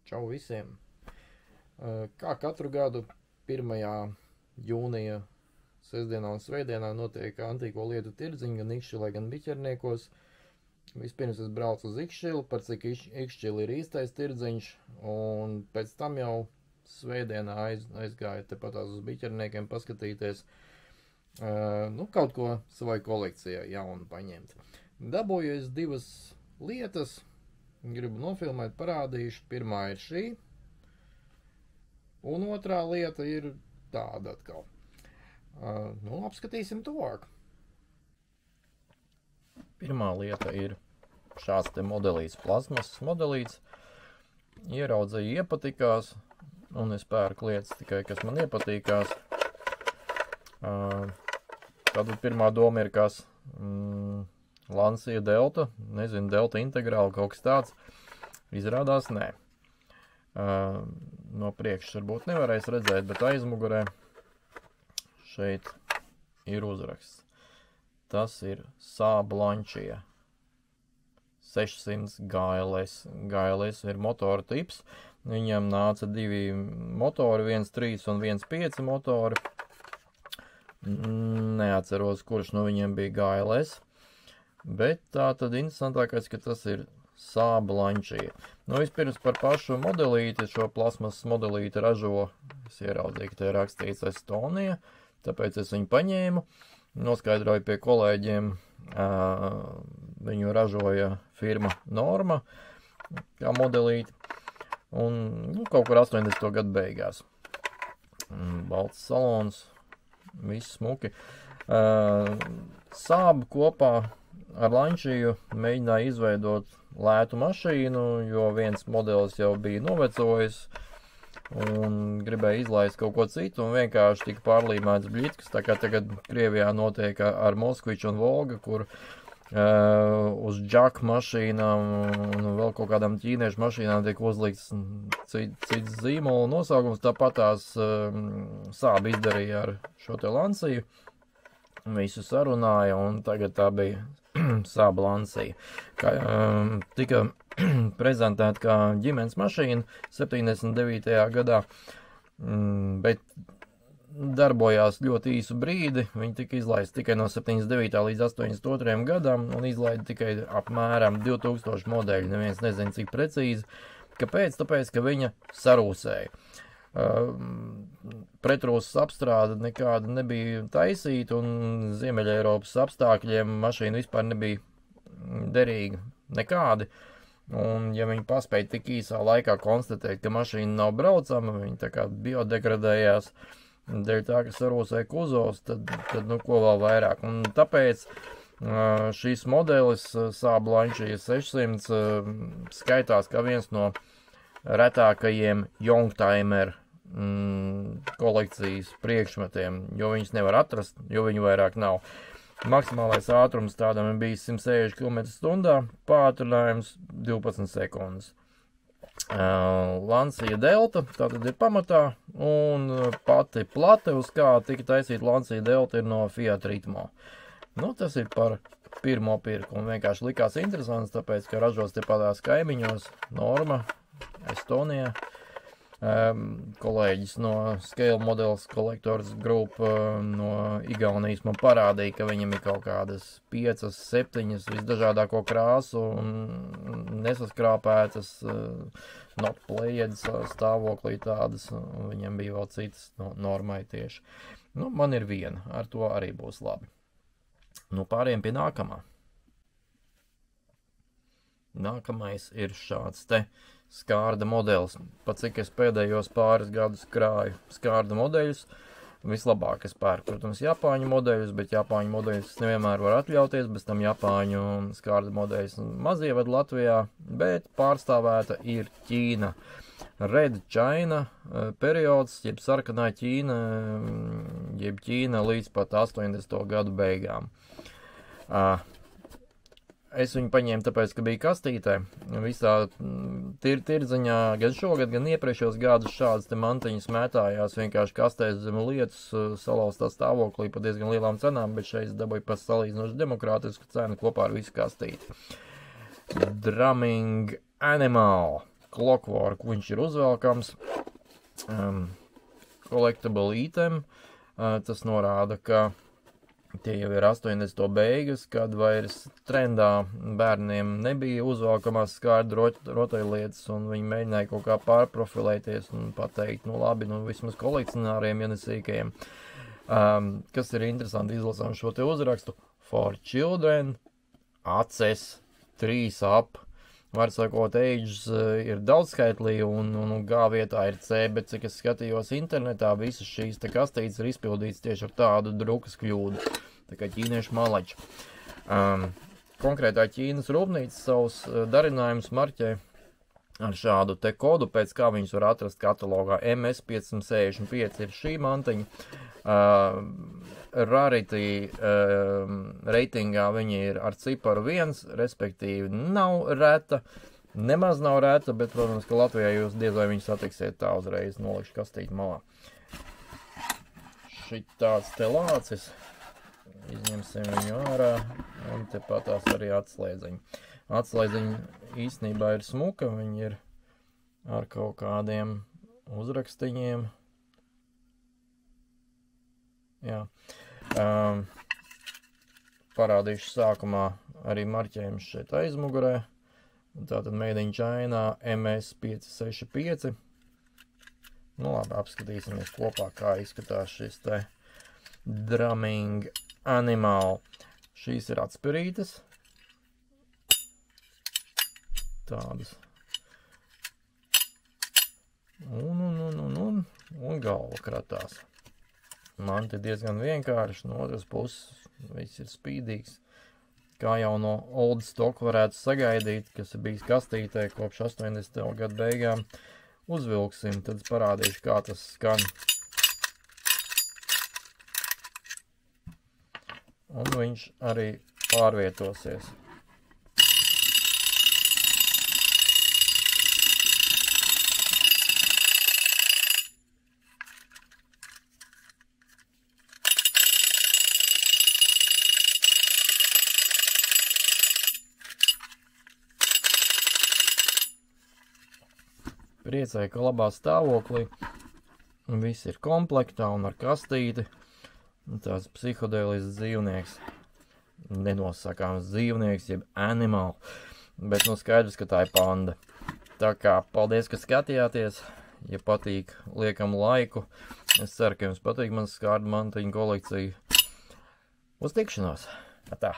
Čau visiem! Kā katru gadu 1. jūnija sestdienā un svētdienā notiek antīko lietu tirdziņi gan Ikšķilē, gan Biķerniekos. Vispirms es braucu uz Ikšķili, par cik Ikšķili ir īstais tirdziņš, un pēc tam jau svētdienā aizgāju tepatās uz Biķerniekiem paskatīties, kaut ko savai kolekcijai jaunu paņemt. Dabūju es 2 lietas. Gribu nofilmēt, parādīšu. Pirmā ir šī, un otrā lieta ir tāda atkal. Apskatīsim tuvāk. Pirmā lieta ir šāds te modelīts, plasmasas modelīts. Ieraudzīju, iepatikās, un es pērku lietas tikai, kas man iepatīkās. Tad pirmā doma ir kas... Lancia Delta, nezinu, Delta integrāli, kaut kas tāds. Izrādās nē. No priekšas varbūt nevarēs redzēt, bet aizmugurē šeit ir uzraksts. Tas ir Saab Lancia 600 GLS. GLS ir motora tips. Viņam nāca 2 motori, 1.3 un 1.5 motori. Neatceros, kurš no viņiem bija GLS. Bet tā tad interesantākais, ka tas ir Saab Lancia. Vispirms par pašu modelīti, šo plasmasas modelīti ražo, es ieraudzīju, ka te ir rakstīts Estonija, tāpēc es viņu paņēmu, noskaidroju pie kolēģiem, viņu ražoja firma Norma, kā modelīti, un kaut kur 80. gadu beigās. Balts salons, viss smuki. Saab kopā ar Lanciju mēģināja izveidot lētu mašīnu, jo viens modelis jau bija novecojis un gribēja izlaist kaut ko citu un vienkārši tika pārlīmēts bļitkas, tā kā tagad Krievijā notiek ar Moskviču un Volga, kur uz džaku mašīnām un vēl kaut kādām ķīniešu mašīnām tiek uzlikts cits zīmola nosaukums, tāpat tās Saab izdarīja ar šo te Lanciju. Visu sarunāja, un tagad tā bija Saab Lancia. Tika prezentēta kā ģimenes mašīna 79. gadā, bet darbojās ļoti īsu brīdi. Viņi tika izlaista tikai no 79. līdz 82. gadam, un izlaida tikai apmēram 2000 modeļu. Neviens nezin, cik precīzi. Kāpēc? Tāpēc, ka viņa sarūsēja. Pretrūsas apstrāde nekāda nebija taisīta, un Ziemeļa Eiropas apstākļiem mašīna vispār nebija derīga nekādi. Un ja viņi paspēja tik īsā laikā konstatēt, ka mašīna nav braucama, viņi tā kā biodegradējās, dēļ tā, ka sarūsēja kuzovs, tad ko vēl vairāk. Un tāpēc šīs modelis Saab Lancia 600 skaitās kā viens no retākajiem youngtimer kolekcijas priekšmetiem, jo viņus nevar atrast, jo viņu vairāk nav. Maksimālais ātrums tādam ir bijis 160 km/h, pātrinājums 12 sekundes. Lancia Delta, tātad ir pamatā, un pati plate, uz kā tika taisīta Lancia Delta, ir no Fiat Ritmo. Tas ir par pirmo pirku, un vienkārši likās interesants, tāpēc, ka ražos tepatās kaimiņos, Norma, Estonija. Kolēģis no Scale Models Collectors Group no Igaunijas man parādīja, ka viņam ir kaut kādas 5, 7 visdažādāko krāsu un nesaskrāpētas not played stāvoklī tādas, un viņam bija vēl citas no Normai tieši. Man ir viena, ar to arī būs labi. Pāriem pie nākamā. Nākamais ir šāds te Skārda modelis. Pat cik es pēdējos pāris gadus krāju Skārda modeļus, vislabāk es pērku, protams, Japāņu modeļus, bet Japāņu modeļus nevienmēr var atļauties, bez tam Japāņu skārda modeļus mazie ved Latvijā, bet pārstāvēta ir Ķīna. Red China periods, jeb sarkanā Ķīna, jeb Ķīna līdz pat 80. gadu beigām. Es viņu paņēmu tāpēc, ka bija kastītē. Visā tirdziņā gan šogad, gan iepriekšējos gadus šādas te mantiņas mētājās vienkārši kastēs zem lietus, salauztā stāvoklī pa diezgan lielām cenām, bet šeit dabūju pa salīdzinoši demokrātisku cenu kopā ar visu kastīti. Drumming Animal Clockwork, viņš ir uzvelkams. Collectible item. Tas norāda, ka tie jau ir 80. beigas, kad vairs trendā bērniem nebija uzvalkamās skārdu rotaļlietas, un viņi mēģināja kaut kā pārprofilēties un pateikt, nu labi, nu vismaz kolekcionāriem, ja nesīkajiem. Kas ir interesanti, izlasām šo te uzrakstu. For Children, ACES, 3UP, var sakot, ages ir daudzskaitlī un G vietā ir C, bet cik es skatījos internetā, visas šīs te kastītes ir izpildītas tieši ar tādu drukas kļūdu. Tā kā ķīniešu malači. Konkrētā Ķīnas rūpnīca savus darinājumus marķē ar šādu te kodu, pēc kā viņus var atrast katalogā. MS565 ir šī mantiņa. Rarity reitingā viņi ir ar ciparu 1, respektīvi nav reta, nemaz nav reta, bet, protams, ka Latvijā jūs diez vai viņu satiksiet tā uzreiz, nolikšu kastīti malā. Šitāds te lācis, izņemsim viņu ārā, un tepat tās arī atslēdziņi. Atslēdziņi īstenībā ir smuka, viņi ir ar kaut kādiem uzrakstiņiem. Jā. Parādīšu sākumā arī marķējumus šeit aizmugurē. Tātad Made in China MS565. Nu labi, apskatīsimies kopā, kā izskatās šis te Drumming Animal. Šīs ir atspirītes. Tādas. Un galva kratās. Man te diezgan vienkārši, no otras puses viss ir spīdīgs. Kā jau no old stock varētu sagaidīt, kas ir bijis kastītē kopš 80. gadu beigām. Uzvilksim, tad parādīšu, kā tas skan. Un viņš arī pārvietosies. Priecēju, ka labā stāvoklī viss ir komplektā un ar kastīti. Tāds psihodēlisks dzīvnieks, nenosakāms dzīvnieks, jeb animal, bet nu skaidrs, ka tā ir panda. Tā kā paldies, ka skatījāties, ja patīk, liekam laiku. Es ceru, ka jums patīk mans skārdu mantiņu kolekcija. Uz tikšanos! Atā!